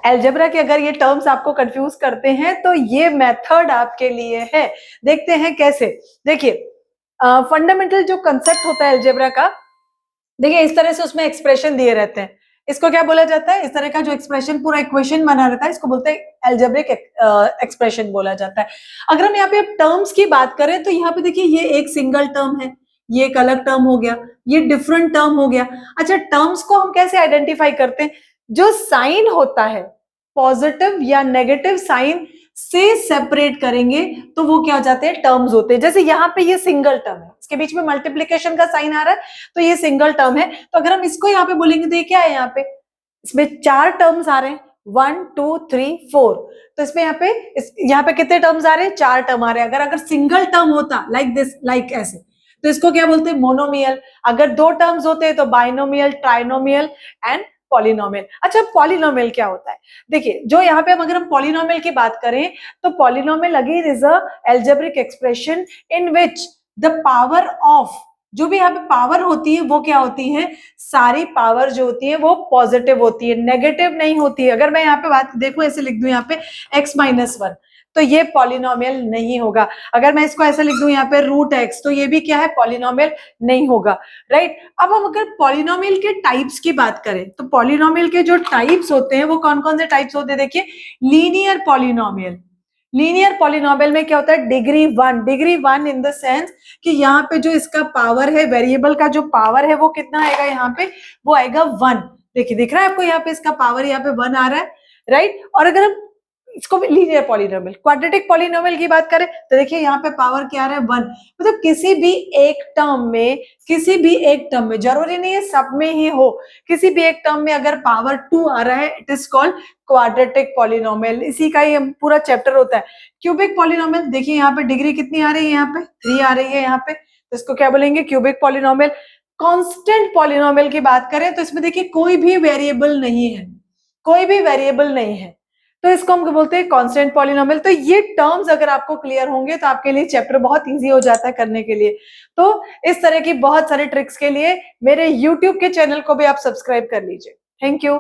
Algebra के अगर ये टर्म्स आपको कंफ्यूज करते हैं तो ये मेथड आपके लिए है। देखते हैं कैसे। देखिए फंडामेंटल जो कंसेप्ट होता है अलजेब्रा का, देखिए इस तरह से उसमें एक्सप्रेशन दिए रहते हैं। इसको क्या बोला जाता है? इस तरह का जो एक्सप्रेशन पूरा इक्वेशन बना रहता है इसको बोलते हैं अलजेब्रिक एक्सप्रेशन बोला जाता है। अगर हम यहाँ पे टर्म्स की बात करें तो यहाँ पे देखिए ये एक सिंगल टर्म है, ये एक अलग टर्म हो गया, ये डिफरेंट टर्म हो गया। अच्छा, टर्म्स को हम कैसे आइडेंटिफाई करते हैं? जो साइन होता है पॉजिटिव या नेगेटिव साइन से सेपरेट करेंगे तो वो क्या हो जाते हैं? टर्म्स होते हैं। जैसे यहाँ पे ये सिंगल टर्म है, इसके बीच में मल्टीप्लीकेशन का साइन आ रहा है तो ये सिंगल टर्म है। तो अगर हम इसको यहाँ पे बोलेंगे तो ये क्या है? यहाँ पे इसमें 4 टर्म्स आ रहे हैं, 1 2 3 4। तो इसमें यहाँ पे कितने टर्म्स आ रहे हैं? 4 टर्म आ रहे हैं। अगर सिंगल टर्म होता लाइक दिस, लाइक ऐसे, तो इसको क्या बोलते हैं? मोनोमियल। अगर 2 टर्म्स होते हैं तो बाइनोमियल, ट्राइनोमियल एंड पॉलिनोमियल। अच्छा, पॉलिनोमियल क्या होता है? देखिए जो यहाँ पे अगर हम पॉलिनोमियल की बात करें तो polynomial again is a algebraic expression in which the power of, जो भी यहाँ पे पावर होती है वो क्या होती है? सारी पावर जो होती है वो पॉजिटिव होती है, नेगेटिव नहीं होती है। अगर मैं यहाँ पे बात देखूं, ऐसे लिख दूं यहाँ पे x-1, तो ये पॉलिनोमियल नहीं होगा। अगर मैं इसको ऐसे लिख दूं यहाँ पे √x, तो ये भी क्या है? पॉलिनोमियल नहीं होगा, राइट। अब हम अगर पॉलिनोमियल के टाइप्स की बात करें तो पॉलिनोमियल के जो टाइप्स होते हैं वो कौन कौन से टाइप्स होते हैं? देखिए, लीनियर पॉलिनोमियल। लीनियर पॉलिनोमियल में क्या होता है? Degree 1। Degree 1 in the sense कि यहाँ पे जो इसका पावर है, वेरिएबल का जो पावर है वो कितना आएगा? यहाँ पे वो आएगा 1। देखिए दिख रहा है आपको यहाँ पे इसका पावर यहाँ पे 1 आ रहा है, राइट। और अगर हम इसको लीनियर पॉलिनोमियल, क्वाड्रेटिक पॉलिनोमियल की बात करें तो देखिए यहाँ पे पावर क्या आ रहा है? 1। मतलब किसी भी एक टर्म में, जरूरी नहीं है सब में ही हो, किसी भी एक टर्म में अगर पावर 2 आ रहा है it is called quadratic polynomial. इसी का ही पूरा चैप्टर होता है। क्यूबिक पॉलिनोमियल, देखिए यहाँ पे डिग्री कितनी आ रही है? यहाँ पे 3 आ रही है यहाँ पे, तो इसको क्या बोलेंगे? Cubic polynomial. कांस्टेंट पॉलिनोमियल की बात करें तो इसमें देखिए कोई भी वेरिएबल नहीं है, कोई भी वेरिएबल नहीं है, तो इसको हम बोलते हैं कांस्टेंट पॉलिनोमियल। तो ये टर्म्स अगर आपको क्लियर होंगे तो आपके लिए चैप्टर बहुत इजी हो जाता है करने के लिए। तो इस तरह की बहुत सारे ट्रिक्स के लिए मेरे YouTube के चैनल को भी आप सब्सक्राइब कर लीजिए। Thank you.